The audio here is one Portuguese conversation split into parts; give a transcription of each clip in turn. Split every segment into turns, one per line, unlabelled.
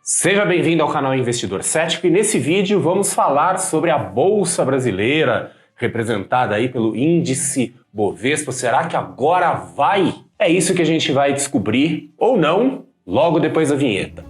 Seja bem-vindo ao canal Investidor Cético e nesse vídeo vamos falar sobre a Bolsa Brasileira, representada aí pelo índice Bovespa. Será que agora vai? É isso que a gente vai descobrir, ou não, logo depois da vinheta.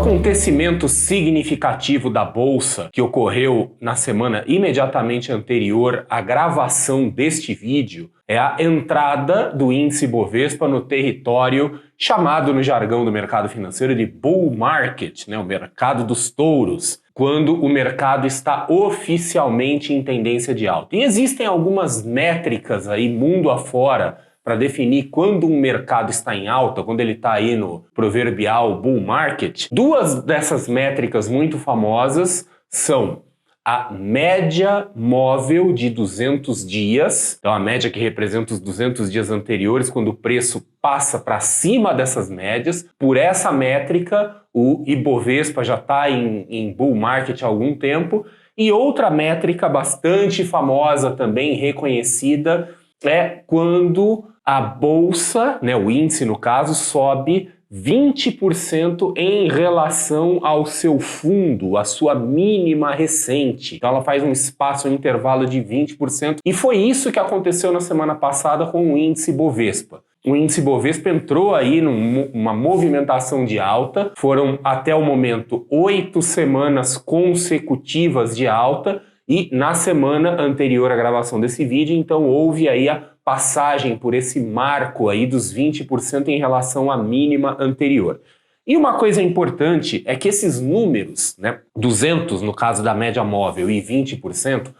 Acontecimento significativo da Bolsa que ocorreu na semana imediatamente anterior à gravação deste vídeo é a entrada do índice Bovespa no território chamado no jargão do mercado financeiro de bull market, o mercado dos touros, quando o mercado está oficialmente em tendência de alta. E existem algumas métricas aí mundo afora para definir quando um mercado está em alta, quando ele está aí no proverbial bull market. Duas dessas métricas muito famosas são a média móvel de 200 dias, então a média que representa os 200 dias anteriores, quando o preço passa para cima dessas médias. Por essa métrica, o Ibovespa já está em bull market há algum tempo. E outra métrica bastante famosa, também reconhecida, é quando a bolsa, o índice no caso, sobe 20% em relação ao seu fundo, a sua mínima recente. Então ela faz um espaço, um intervalo de 20%. E foi isso que aconteceu na semana passada com o índice Bovespa. O índice Bovespa entrou aí numa movimentação de alta. Foram até o momento 8 semanas consecutivas de alta. E na semana anterior à gravação desse vídeo, então houve aí a passagem por esse marco aí dos 20% em relação à mínima anterior. E uma coisa importante é que esses números, 200 no caso da média móvel e 20%,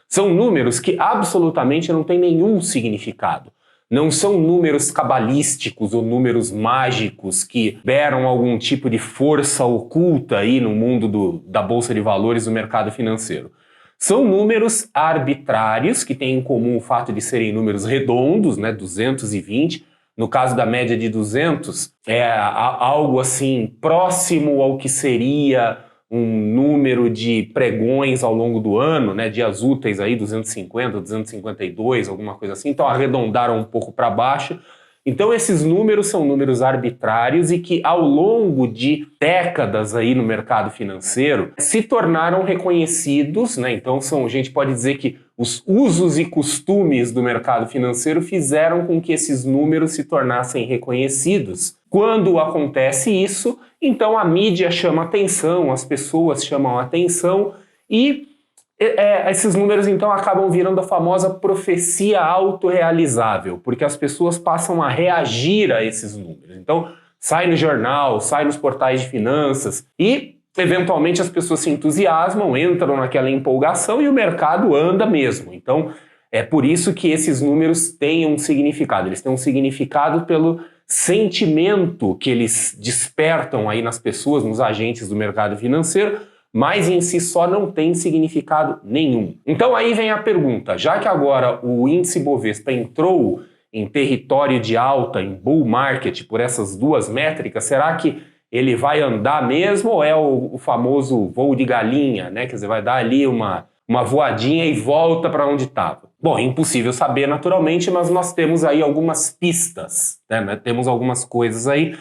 são números que absolutamente não têm nenhum significado. Não são números cabalísticos ou números mágicos que beram algum tipo de força oculta aí no mundo da Bolsa de Valores do mercado financeiro. São números arbitrários, que têm em comum o fato de serem números redondos, 220. No caso da média de 200, é algo assim próximo ao que seria um número de pregões ao longo do ano, dias úteis aí, 250, 252, alguma coisa assim. Então arredondaram um pouco para baixo. Então esses números são números arbitrários e que ao longo de décadas aí no mercado financeiro se tornaram reconhecidos, Então a gente pode dizer que os usos e costumes do mercado financeiro fizeram com que esses números se tornassem reconhecidos. Quando acontece isso, então a mídia chama atenção, as pessoas chamam atenção e esses números então acabam virando a famosa profecia autorrealizável, porque as pessoas passam a reagir a esses números. Então sai no jornal, sai nos portais de finanças e eventualmente as pessoas se entusiasmam, entram naquela empolgação e o mercado anda mesmo. Então é por isso que esses números têm um significado. Eles têm um significado pelo sentimento que eles despertam aí nas pessoas, nos agentes do mercado financeiro, mas em si só não tem significado nenhum. Então aí vem a pergunta, já que agora o índice Bovespa entrou em território de alta, em bull market, por essas duas métricas, será que ele vai andar mesmo ou é o famoso voo de galinha, Quer dizer, vai dar ali uma voadinha e volta para onde estava? Bom, é impossível saber naturalmente, mas nós temos aí algumas pistas, Temos algumas coisas aí.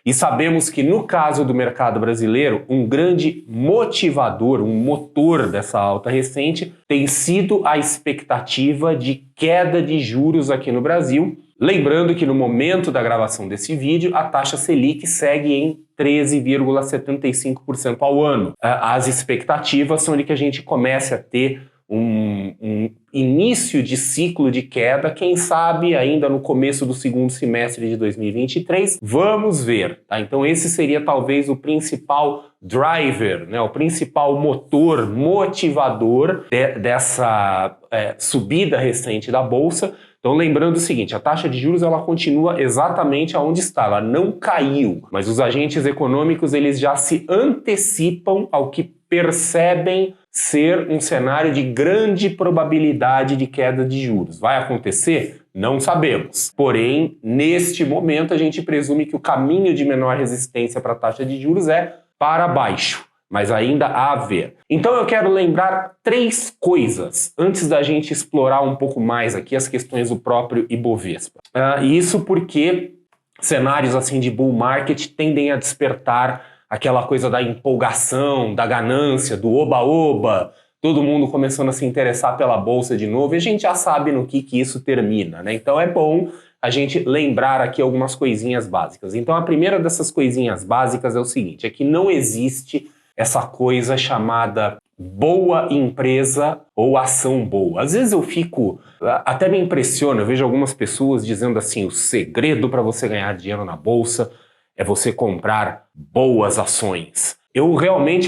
E sabemos que no caso do mercado brasileiro, um grande motivador, um motor dessa alta recente tem sido a expectativa de queda de juros aqui no Brasil. Lembrando que no momento da gravação desse vídeo, a taxa Selic segue em 13,75% ao ano. As expectativas são de que a gente comece a ter um início de ciclo de queda, quem sabe ainda no começo do segundo semestre de 2023, vamos ver, Então esse seria talvez o principal driver, o principal motor, motivador dessa subida recente da Bolsa. Então lembrando o seguinte, a taxa de juros ela continua exatamente aonde está, ela não caiu, mas os agentes econômicos eles já se antecipam ao que percebem ser um cenário de grande probabilidade de queda de juros. Vai acontecer? Não sabemos. Porém, neste momento, a gente presume que o caminho de menor resistência para a taxa de juros é para baixo. mas ainda há a ver. Então eu quero lembrar 3 coisas antes da gente explorar um pouco mais aqui as questões do próprio Ibovespa. E isso porque cenários assim de bull market tendem a despertar aquela coisa da empolgação, da ganância, do oba-oba, todo mundo começando a se interessar pela bolsa de novo, e a gente já sabe no que isso termina, né? Então é bom a gente lembrar aqui algumas coisinhas básicas. Então a primeira dessas coisinhas básicas é o seguinte, é que não existe essa coisa chamada boa empresa ou ação boa. Às vezes eu fico, até me impressiona, eu vejo algumas pessoas dizendo assim, o segredo para você ganhar dinheiro na bolsa é você comprar boas ações. Eu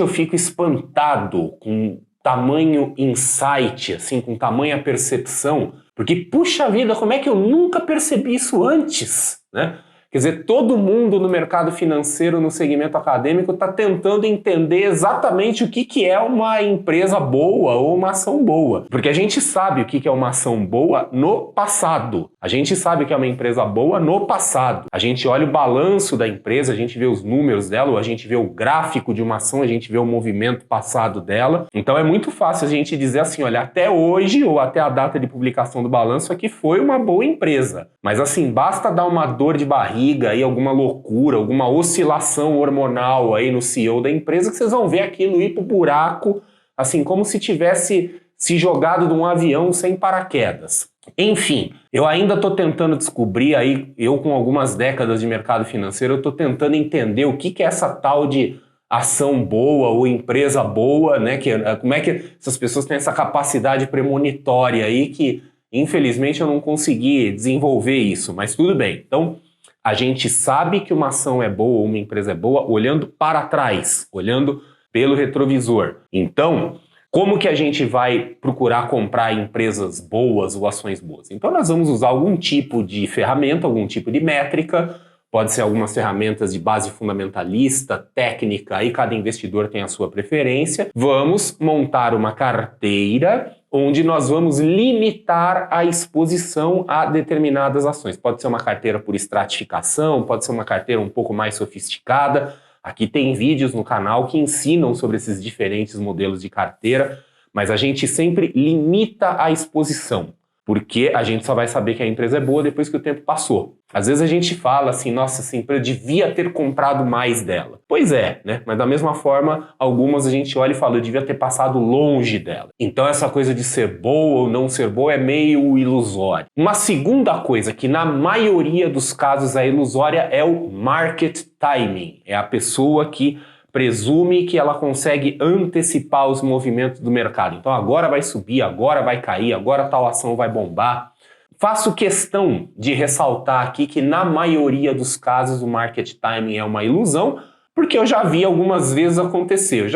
fico espantado com tamanho insight, assim, com tamanha percepção, porque, puxa vida, como é que eu nunca percebi isso antes, né? Quer dizer, todo mundo no mercado financeiro, no segmento acadêmico, está tentando entender exatamente o que é uma empresa boa ou uma ação boa. Porque a gente sabe o que é uma ação boa no passado. A gente sabe que é uma empresa boa no passado. A gente olha o balanço da empresa, a gente vê os números dela, ou a gente vê o gráfico de uma ação, a gente vê o movimento passado dela. Então é muito fácil a gente dizer assim, olha, até hoje ou até a data de publicação do balanço aqui foi uma boa empresa. Mas assim, basta dar uma dor de barriga aí, alguma loucura, alguma oscilação hormonal aí no CEO da empresa que vocês vão ver aquilo ir pro buraco, assim, como se tivesse se jogado de um avião sem paraquedas. Enfim, eu ainda estou tentando descobrir aí, eu com algumas décadas de mercado financeiro, eu estou tentando entender o que é essa tal de ação boa ou empresa boa, né? Como é que essas pessoas têm essa capacidade premonitória aí que, infelizmente, eu não consegui desenvolver isso, mas tudo bem. Então, a gente sabe que uma ação é boa ou uma empresa é boa olhando para trás, olhando pelo retrovisor. Então, como que a gente vai procurar comprar empresas boas ou ações boas? Então nós vamos usar algum tipo de ferramenta, algum tipo de métrica, pode ser algumas ferramentas de base fundamentalista, técnica, aí cada investidor tem a sua preferência. Vamos montar uma carteira onde nós vamos limitar a exposição a determinadas ações. Pode ser uma carteira por estratificação, pode ser uma carteira um pouco mais sofisticada. Aqui tem vídeos no canal que ensinam sobre esses diferentes modelos de carteira, mas a gente sempre limita a exposição, porque a gente só vai saber que a empresa é boa depois que o tempo passou. Às vezes a gente fala assim, nossa, essa empresa devia ter comprado mais dela. Pois é, né? Mas da mesma forma, algumas a gente olha e fala, eu devia ter passado longe dela. Então essa coisa de ser boa ou não ser boa é meio ilusória. Uma segunda coisa que na maioria dos casos é ilusória é o market timing. É a pessoa que presume que ela consegue antecipar os movimentos do mercado. Então agora vai subir, agora vai cair, agora tal ação vai bombar. Faço questão de ressaltar aqui que na maioria dos casos o market timing é uma ilusão, porque eu já vi algumas vezes acontecer.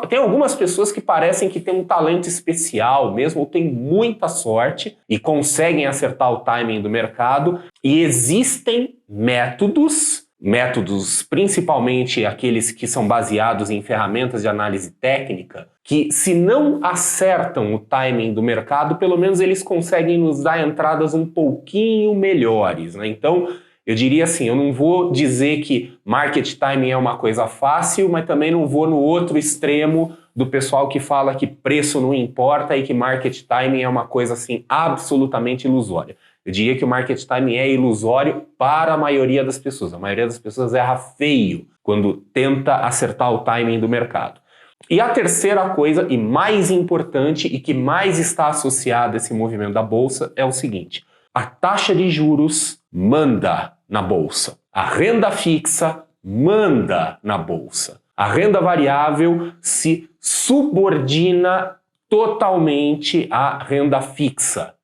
Tem algumas pessoas que parecem que têm um talento especial mesmo, ou têm muita sorte e conseguem acertar o timing do mercado, e existem métodos principalmente aqueles que são baseados em ferramentas de análise técnica, que se não acertam o timing do mercado, pelo menos eles conseguem nos dar entradas um pouquinho melhores, né? Então, eu diria assim, eu não vou dizer que market timing é uma coisa fácil, mas também não vou no outro extremo do pessoal que fala que preço não importa e que market timing é uma coisa assim absolutamente ilusória. Eu diria que o market timing é ilusório para a maioria das pessoas. A maioria das pessoas erra feio quando tenta acertar o timing do mercado. E a terceira coisa, e mais importante, e que mais está associada a esse movimento da bolsa, é o seguinte: a taxa de juros manda na bolsa. A renda fixa manda na bolsa. A renda variável se subordina totalmente à renda fixa.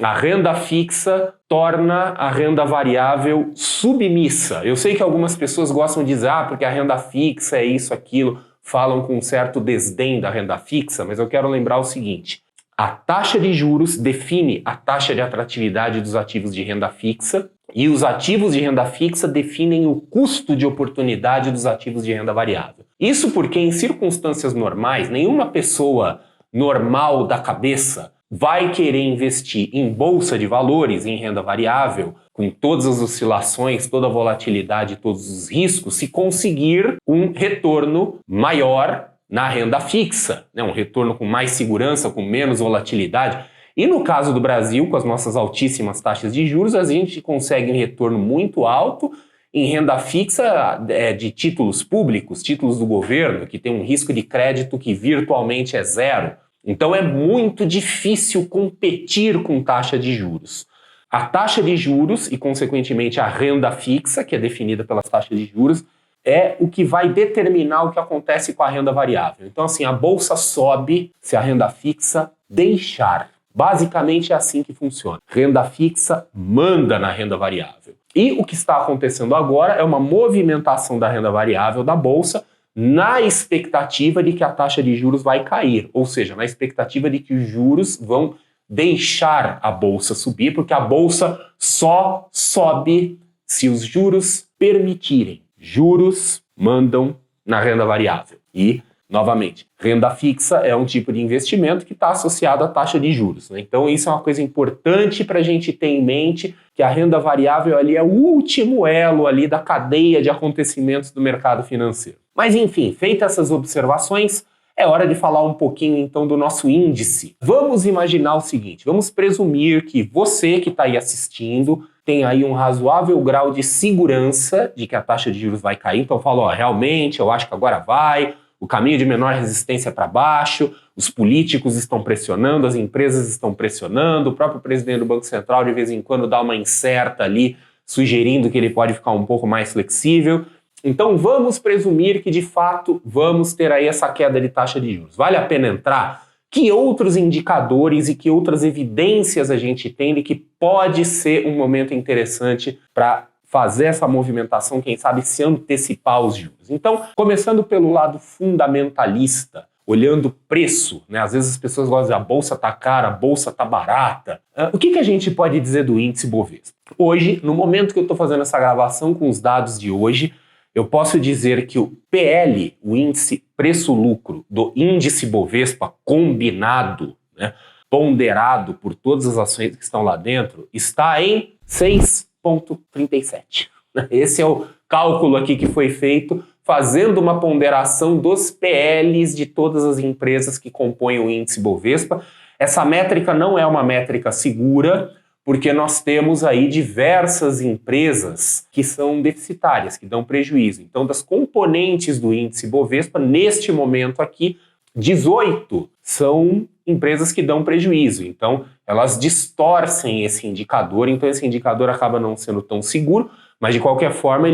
A renda fixa torna a renda variável submissa. Eu sei que algumas pessoas gostam de dizer, porque a renda fixa é isso, aquilo, falam com um certo desdém da renda fixa, mas eu quero lembrar o seguinte: a taxa de juros define a taxa de atratividade dos ativos de renda fixa e os ativos de renda fixa definem o custo de oportunidade dos ativos de renda variável. Isso porque em circunstâncias normais, nenhuma pessoa normal da cabeça vai querer investir em bolsa de valores, em renda variável, com todas as oscilações, toda a volatilidade, todos os riscos, se conseguir um retorno maior na renda fixa, né? Um retorno com mais segurança, com menos volatilidade. E no caso do Brasil, com as nossas altíssimas taxas de juros, a gente consegue um retorno muito alto em renda fixa de títulos públicos, títulos do governo, que tem um risco de crédito que virtualmente é zero. Então é muito difícil competir com taxa de juros. A taxa de juros e, consequentemente, a renda fixa, que é definida pelas taxas de juros, é o que vai determinar o que acontece com a renda variável. Então, assim, a bolsa sobe se a renda fixa deixar. Basicamente é assim que funciona. Renda fixa manda na renda variável. E o que está acontecendo agora é uma movimentação da renda variável da bolsa na expectativa de que a taxa de juros vai cair, ou seja, na expectativa de que os juros vão deixar a bolsa subir, porque a bolsa só sobe se os juros permitirem. Juros mandam na renda variável. E, novamente, renda fixa é um tipo de investimento que está associado à taxa de juros, né? Então isso é uma coisa importante para a gente ter em mente, que a renda variável ali é o último elo ali da cadeia de acontecimentos do mercado financeiro. Mas enfim, feitas essas observações, é hora de falar um pouquinho então do nosso índice. Vamos imaginar o seguinte, vamos presumir que você que está aí assistindo tem aí um razoável grau de segurança de que a taxa de juros vai cair. Então fala, ó, realmente, eu acho que agora vai, o caminho de menor resistência para baixo, os políticos estão pressionando, as empresas estão pressionando, o próprio presidente do Banco Central de vez em quando dá uma incerta ali, sugerindo que ele pode ficar um pouco mais flexível. Então vamos presumir que de fato vamos ter aí essa queda de taxa de juros. Vale a pena entrar? Que outros indicadores e que outras evidências a gente tem de que pode ser um momento interessante para fazer essa movimentação, quem sabe se antecipar os juros? Então, começando pelo lado fundamentalista, olhando preço, né? Às vezes as pessoas gostam de dizer a bolsa tá cara, a bolsa tá barata. O que a gente pode dizer do índice Bovespa? Hoje, no momento que eu estou fazendo essa gravação com os dados de hoje, eu posso dizer que o PL, o índice preço-lucro do índice Bovespa combinado, né, ponderado por todas as ações que estão lá dentro, está em 6,37. Esse é o cálculo aqui que foi feito fazendo uma ponderação dos PLs de todas as empresas que compõem o índice Bovespa. Essa métrica não é uma métrica segura, porque nós temos aí diversas empresas que são deficitárias, que dão prejuízo. Então, das componentes do índice Bovespa, neste momento aqui, 18 são empresas que dão prejuízo. Então, elas distorcem esse indicador, então esse indicador acaba não sendo tão seguro, mas de qualquer forma,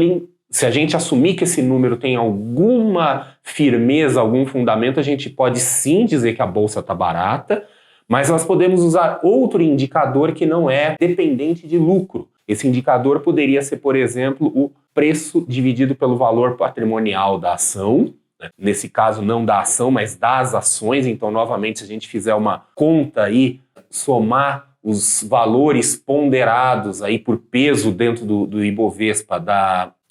se a gente assumir que esse número tem alguma firmeza, algum fundamento, a gente pode sim dizer que a bolsa está barata, mas nós podemos usar outro indicador que não é dependente de lucro. Esse indicador poderia ser, por exemplo, o preço dividido pelo valor patrimonial da ação. Nesse caso, não da ação, mas das ações. Então, novamente, se a gente fizer uma conta aí, somar os valores ponderados aí por peso dentro do Ibovespa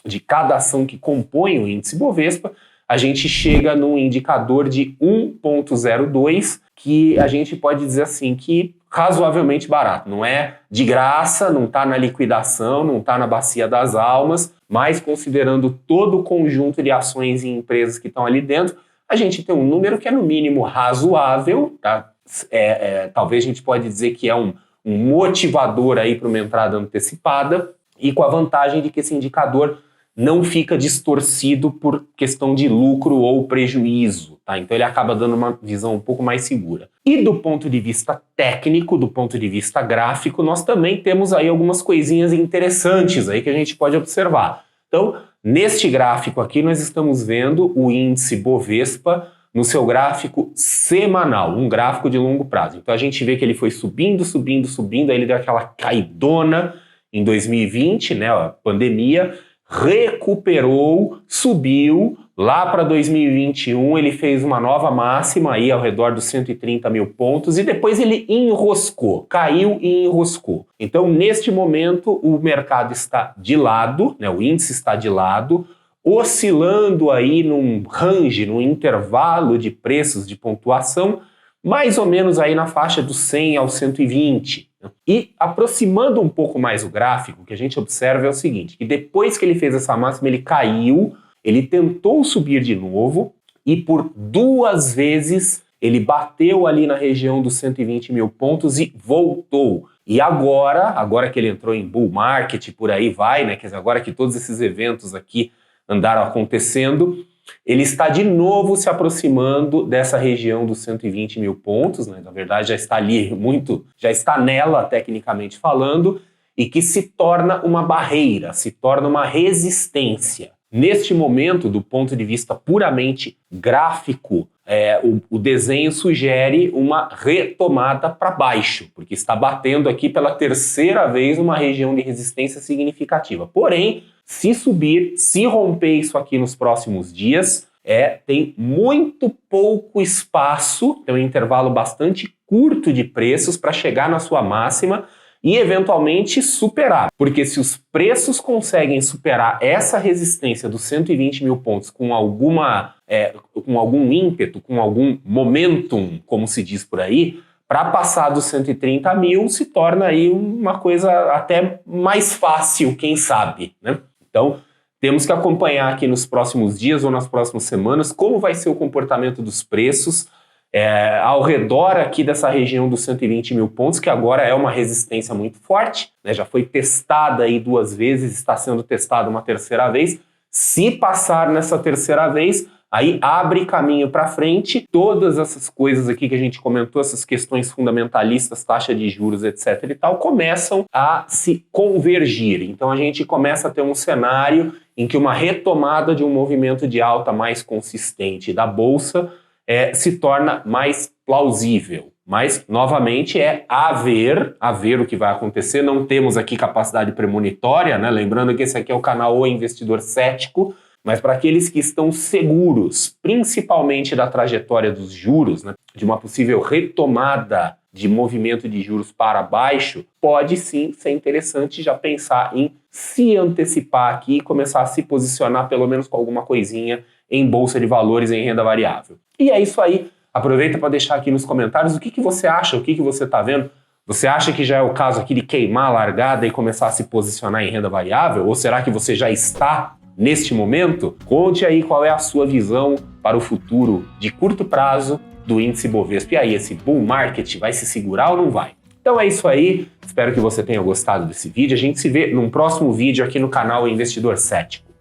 de cada ação que compõe o índice Bovespa, a gente chega num indicador de 1,02, que a gente pode dizer assim que razoavelmente barato. Não é de graça, não está na liquidação, não está na bacia das almas, mas considerando todo o conjunto de ações e empresas que estão ali dentro, a gente tem um número que é no mínimo razoável, tá? Talvez a gente pode dizer que é um motivador aí para uma entrada antecipada, e com a vantagem de que esse indicador não fica distorcido por questão de lucro ou prejuízo, tá? Então ele acaba dando uma visão um pouco mais segura. E do ponto de vista técnico, do ponto de vista gráfico, nós também temos aí algumas coisinhas interessantes aí que a gente pode observar. Então, neste gráfico aqui, nós estamos vendo o índice Bovespa no seu gráfico semanal, um gráfico de longo prazo. Então a gente vê que ele foi subindo, subindo, subindo, aí ele deu aquela caidona em 2020, né, a pandemia, recuperou, subiu, lá para 2021 ele fez uma nova máxima aí ao redor dos 130 mil pontos e depois ele enroscou, caiu e enroscou. Então neste momento o mercado está de lado, né, o índice está de lado, oscilando aí num range, num intervalo de preços de pontuação mais ou menos aí na faixa dos 100 aos 120. E aproximando um pouco mais o gráfico, o que a gente observa é o seguinte, que depois que ele fez essa máxima, ele caiu, ele tentou subir de novo e por 2 vezes ele bateu ali na região dos 120 mil pontos e voltou. E agora que ele entrou em bull market, por aí vai, né? Quer dizer, agora que todos esses eventos aqui andaram acontecendo, ele está de novo se aproximando dessa região dos 120 mil pontos, né? Na verdade já está ali já está nela tecnicamente falando, e que se torna uma barreira, se torna uma resistência. Neste momento, do ponto de vista puramente gráfico, o desenho sugere uma retomada para baixo, porque está batendo aqui pela 3ª vez uma região de resistência significativa. Porém, se subir, se romper isso aqui nos próximos dias, tem muito pouco espaço, tem um intervalo bastante curto de preços para chegar na sua máxima e eventualmente superar. Porque se os preços conseguem superar essa resistência dos 120 mil pontos com algum ímpeto, com algum momentum, como se diz por aí, para passar dos 130 mil se torna aí uma coisa até mais fácil, quem sabe, né? Então, temos que acompanhar aqui nos próximos dias ou nas próximas semanas como vai ser o comportamento dos preços ao redor aqui dessa região dos 120 mil pontos, que agora é uma resistência muito forte, né? Já foi testada aí 2 vezes, está sendo testada uma 3ª vez. Se passar nessa 3ª vez, aí abre caminho para frente. Todas essas coisas aqui que a gente comentou, essas questões fundamentalistas, taxa de juros, etc. e tal, começam a se convergir. Então a gente começa a ter um cenário em que uma retomada de um movimento de alta mais consistente da Bolsa se torna mais plausível. Mas, novamente, a ver o que vai acontecer. Não temos aqui capacidade premonitória, né? Lembrando que esse aqui é o canal O Investidor Cético, mas para aqueles que estão seguros, principalmente da trajetória dos juros, né? De uma possível retomada de movimento de juros para baixo, pode sim ser interessante já pensar em se antecipar aqui e começar a se posicionar pelo menos com alguma coisinha em bolsa de valores, em renda variável. E é isso aí. Aproveita para deixar aqui nos comentários o que você acha, o que você está vendo. Você acha que já é o caso aqui de queimar a largada e começar a se posicionar em renda variável? Ou será que você já está neste momento? Conte aí qual é a sua visão para o futuro de curto prazo do índice Bovespa. E aí, esse bull market vai se segurar ou não vai? Então é isso aí. Espero que você tenha gostado desse vídeo. A gente se vê num próximo vídeo aqui no canal Investidor Cético.